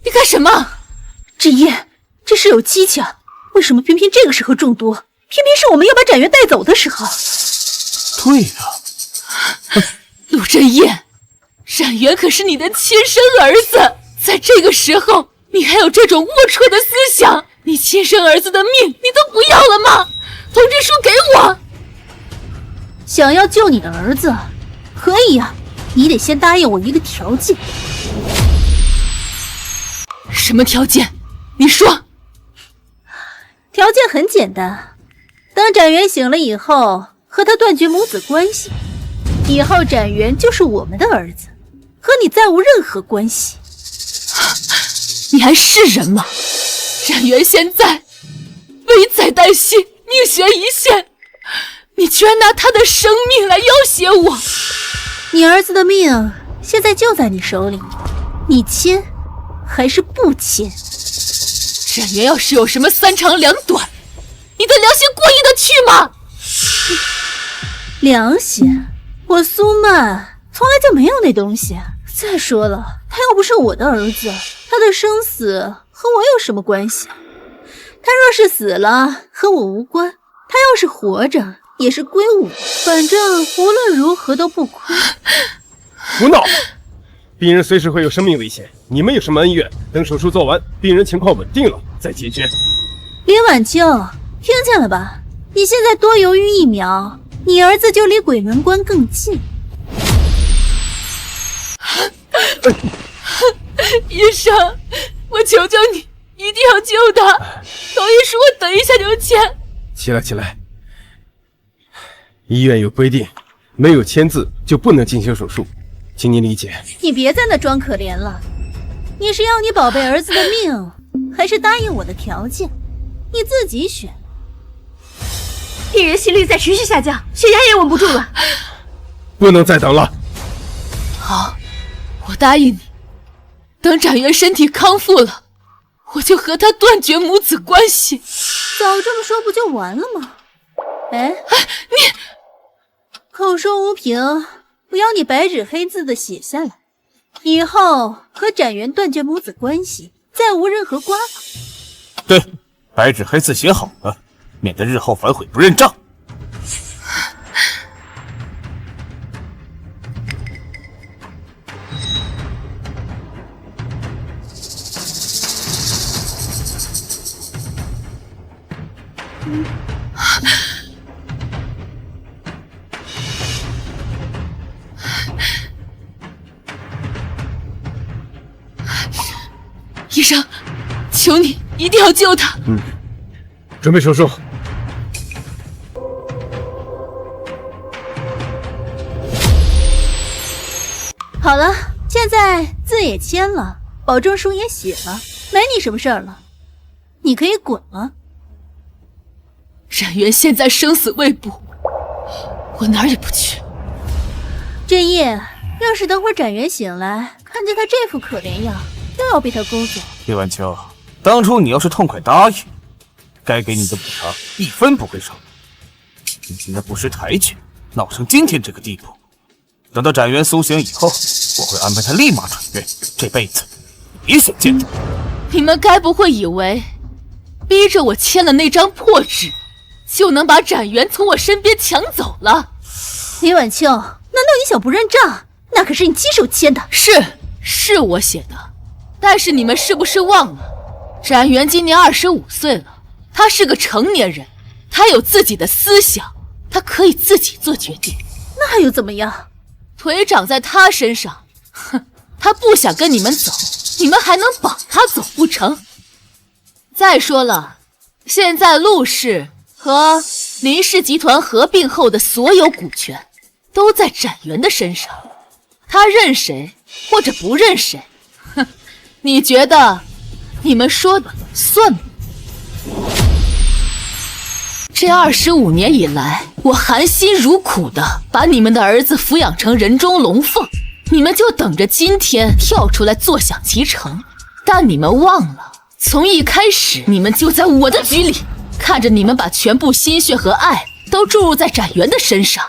你干什么？志夜，这事有蹊跷，为什么偏偏这个时候中毒？偏偏是我们要把展元带走的时候。对呀，陆振业，展元可是你的亲生儿子，在这个时候你还有这种龌龊的思想，你亲生儿子的命你都不要了吗？通知书给我。想要救你的儿子，可以呀，你得先答应我一个条件。什么条件？你说。条件很简单，等展元醒了以后，和他断绝母子关系，以后展元就是我们的儿子，和你再无任何关系。你还是人吗？展元现在危在旦夕，命悬一线，你居然拿他的生命来要挟我！你儿子的命现在就在你手里，你签还是不签？展元要是有什么三长两短，你的良心过意得去吗？良心？我苏曼从来就没有那东西。再说了，他又不是我的儿子，他的生死和我有什么关系？他若是死了，和我无关；他要是活着，也是归我。反正无论如何都不亏。胡闹！病人随时会有生命危险，你们有什么恩怨？等手术做完，病人情况稳定了再解决。林晚秋，听见了吧？你现在多犹豫一秒，你儿子就离鬼门关更近。医生，我求求你，一定要救他！同意书我等一下就签。起来，起来！医院有规定，没有签字就不能进行手术，请您理解。你别在那装可怜了，你是要你宝贝儿子的命，还是答应我的条件？你自己选。病人心率在持续下降，血压也稳不住了，不能再等了。好，我答应你，等展元身体康复了，我就和他断绝母子关系。早这么说不就完了吗？哎，你口说无凭，我要你白纸黑字的写下来，以后和展元断绝母子关系，再无任何瓜葛。对，白纸黑字写好了，免得日后反悔不认账。医生，求你一定要救他。准备手术。好了，现在字也签了，保证书也写了，没你什么事儿了，你可以滚了。展元现在生死未卜，我哪儿也不去。振业，要是等会儿展元醒来，看见他这副可怜样，又要被他勾走。叶晚秋，当初你要是痛快答应，该给你的补偿一分不会少。你现在不识抬举，闹成今天这个地步。等到展元苏醒以后，我会安排他立马转院，这辈子别想见他。你们该不会以为逼着我签了那张破纸，就能把展元从我身边抢走了？李晚秋，难道你想不认账？那可是你亲手签的。是我写的，但是你们是不是忘了，展元今年25岁了，他是个成年人，他有自己的思想，他可以自己做决定。那又怎么样？腿长在他身上，哼，他不想跟你们走，你们还能绑他走不成？再说了，现在陆氏和林氏集团合并后的所有股权都在展元的身上，他认谁或者不认谁，哼，你觉得你们说的算吗？这25年以来，我含辛茹苦的把你们的儿子抚养成人中龙凤，你们就等着今天跳出来坐享其成。但你们忘了，从一开始你们就在我的局里，看着你们把全部心血和爱都注入在展元的身上，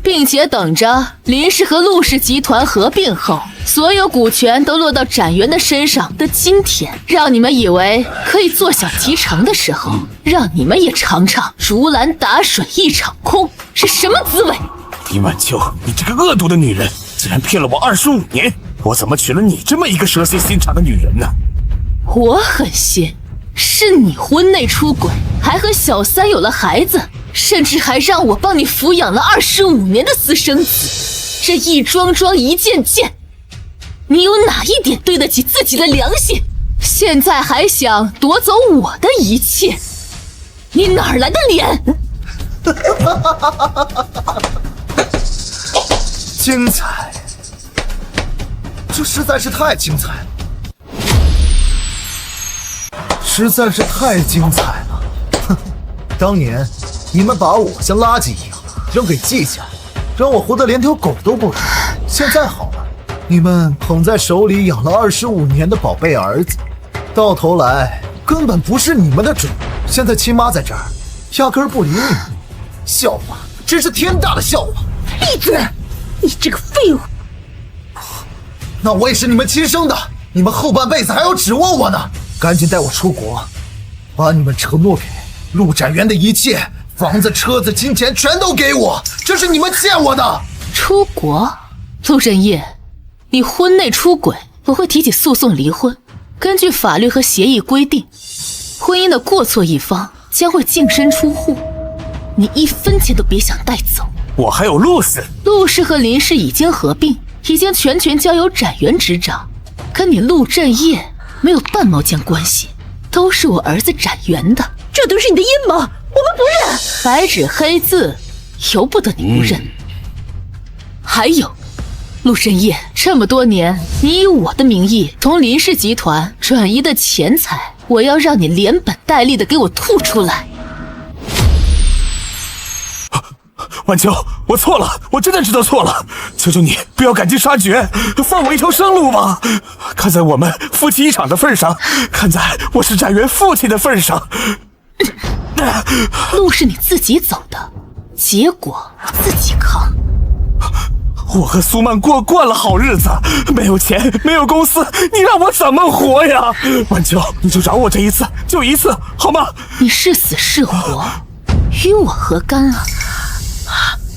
并且等着林氏和陆氏集团合并后，所有股权都落到展元的身上的今天，让你们以为可以坐享其成的时候，让你们也尝尝竹篮打水一场空是什么滋味。林晚秋，你这个恶毒的女人，竟然骗了我25年！我怎么娶了你这么一个蛇蝎心肠的女人呢？我狠心，是你婚内出轨，还和小三有了孩子，甚至还让我帮你抚养了25年的私生子。这一桩桩一件件，你有哪一点对得起自己的良心？现在还想夺走我的一切，你哪儿来的脸？精彩，这实在是太精彩了，实在是太精彩了。哼，当年你们把我像垃圾一样扔给季家，让我活得连条狗都不如。现在好了，你们捧在手里养了25年的宝贝儿子，到头来根本不是你们的主。现在亲妈在这儿，压根儿不理你们，笑话，真是天大的笑话！闭嘴！你这个废物！那我也是你们亲生的，你们后半辈子还要指望我呢。赶紧带我出国，把你们承诺给陆展元的一切，房子、车子、金钱全都给我，这是你们欠我的。出国？陆振业，你婚内出轨，我会提起诉讼离婚。根据法律和协议规定，婚姻的过错一方将会净身出户，你1分钱都别想带走。我还有陆氏，陆氏和林氏已经合并，已经全权交由展元执掌，跟你陆振业没有半毛钱关系，都是我儿子展元的。这都是你的阴谋，我们不认。白纸黑字，由不得你不认。还有，陆振业，这么多年，你以我的名义从林氏集团转移的钱财，我要让你连本带利的给我吐出来。晚秋，我错了，我真的知道错了，求求你不要赶尽杀绝，放我一条生路吧。看在我们夫妻一场的份上，看在我是展元父亲的份上，路是你自己走的，结果自己扛。我和苏曼过惯了好日子，没有钱，没有公司，你让我怎么活呀？晚秋，你就饶我这一次，就一次，好吗？你是死是活，与我何干啊？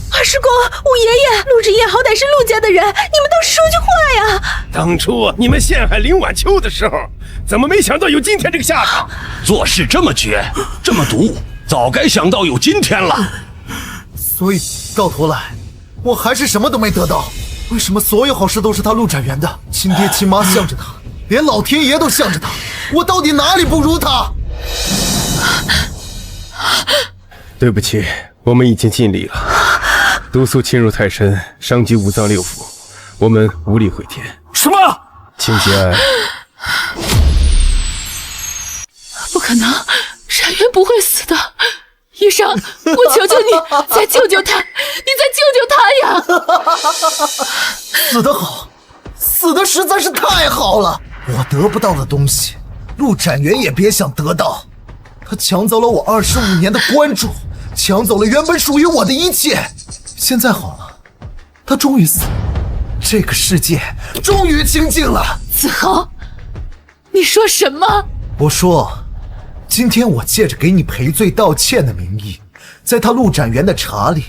二师公，五爷爷，陆振业好歹是陆家的人，你们倒是说句话呀！当初你们陷害林晚秋的时候，怎么没想到有今天这个下场？做事这么绝，这么毒，早该想到有今天了。所以到头来，我还是什么都没得到。为什么所有好事都是他陆展元的？亲爹亲妈向着他，连老天爷都向着他，我到底哪里不如他？对不起，我们已经尽力了。毒素侵入太深，伤及五脏六腑，我们无力回天。什么？请节哀。不可能，展元不会死的。医生，我求求你，再救救他！你再救救他呀！死得好，死得实在是太好了。我得不到的东西，陆展元也别想得到。他抢走了我25年的关注，抢走了原本属于我的一切。现在好了，他终于死了，这个世界终于清静了。子豪，你说什么？我说，今天我借着给你赔罪道歉的名义，在他陆展元的茶里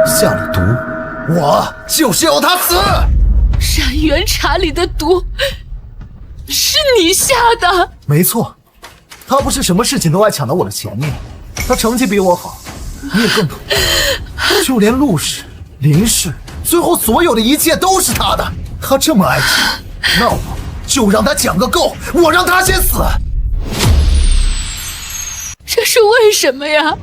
下了毒，我就是要他死。展元茶里的毒是你下的？没错，他不是什么事情都爱抢到我的前面，他成绩比我好，你也更懂。就连陆氏、林氏，最后所有的一切都是他的。他这么爱抢，那我就让他抢个够，我让他先死。这是为什么呀？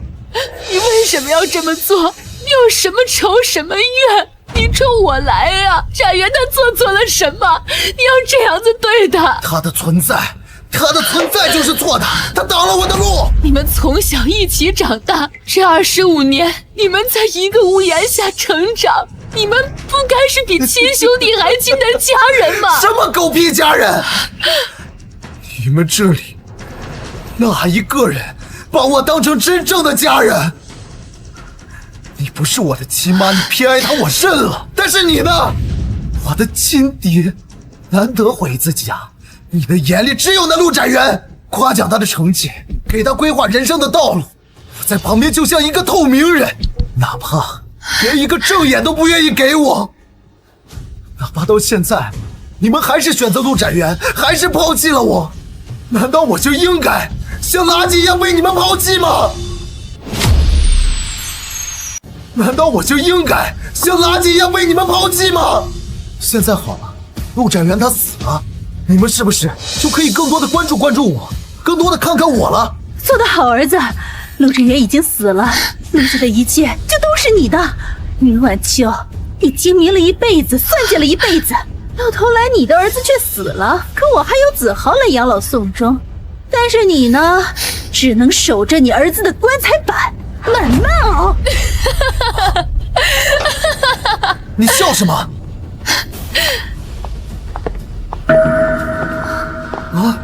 你为什么要这么做？你有什么仇什么怨？你冲我来呀！展元他做错了什么？你要这样子对他？他的存在就是错的，他挡了我的路。你们从小一起长大，这25年，你们在一个屋檐下成长，你们不该是比亲兄弟还亲的家人吗？什么狗屁家人？你们这里哪一个人把我当成真正的家人？你不是我的亲妈，你偏爱她，我认了。但是你呢？我的亲爹，难得回一次家，你的眼里只有那陆展元，夸奖他的成绩，给他规划人生的道路。我在旁边就像一个透明人，哪怕连一个正眼都不愿意给我。哪怕到现在，你们还是选择陆展元，还是抛弃了我，难道我就应该像垃圾一样被你们抛弃吗？难道我就应该像垃圾一样被你们抛弃吗？现在好了，陆展元他死了，你们是不是就可以更多的关注我，更多的看看我了？做得好，儿子。陆展元已经死了，陆家的一切就都是你的。宁晚秋，你精明了一辈子，算计了一辈子，到头来你的儿子却死了，可我还有子豪来养老送终。但是你呢，只能守着你儿子的棺材板。满闹！你笑什么？啊！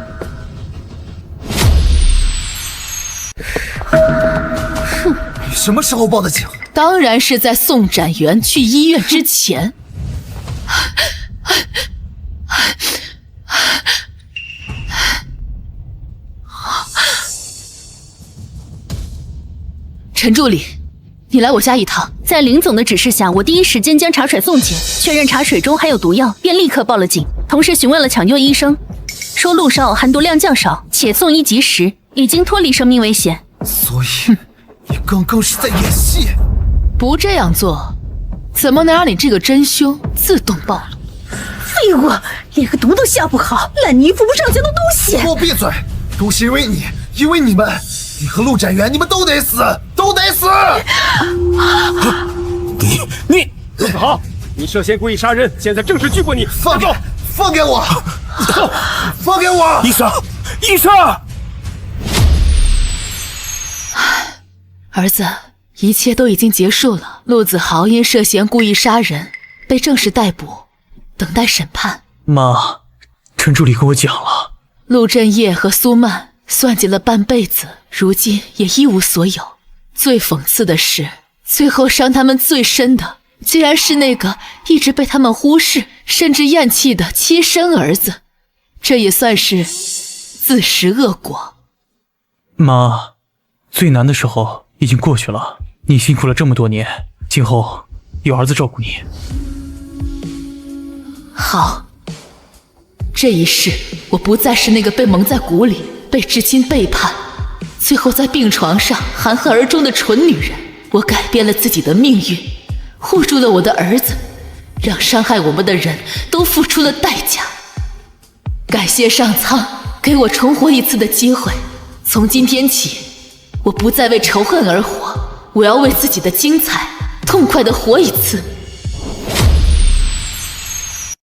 你什么时候报的警？当然是在送展元去医院之前。陈助理，你来我家一趟。在林总的指示下，我第一时间将茶水送检，确认茶水中含有毒药，便立刻报了警。同时询问了抢救医生，说陆少含毒量较少，且送医及时，已经脱离生命危险。所以你刚刚是在演戏？不这样做，怎么能让你这个真凶自动暴露？废物，连个毒都下不好，烂泥扶不上墙的东西！给我闭嘴！都是因为你，因为你们。你和陆展元，你们都得死，都得死！你，陆子豪，你涉嫌故意杀人，现在正式拘捕你。放给我！放给我！医生！儿子，一切都已经结束了。陆子豪因涉嫌故意杀人被正式逮捕，等待审判。妈，陈助理跟我讲了，陆振业和苏曼算计了半辈子，如今也一无所有。最讽刺的是，最后伤他们最深的，竟然是那个一直被他们忽视甚至厌弃的亲生儿子。这也算是自食恶果。妈，最难的时候已经过去了，你辛苦了这么多年，今后有儿子照顾你。好，这一世我不再是那个被蒙在鼓里，被至亲背叛，最后在病床上含恨而终的蠢女人。我改变了自己的命运，护住了我的儿子，让伤害我们的人都付出了代价。感谢上苍给我重活一次的机会。从今天起，我不再为仇恨而活，我要为自己的精彩痛快地活一次。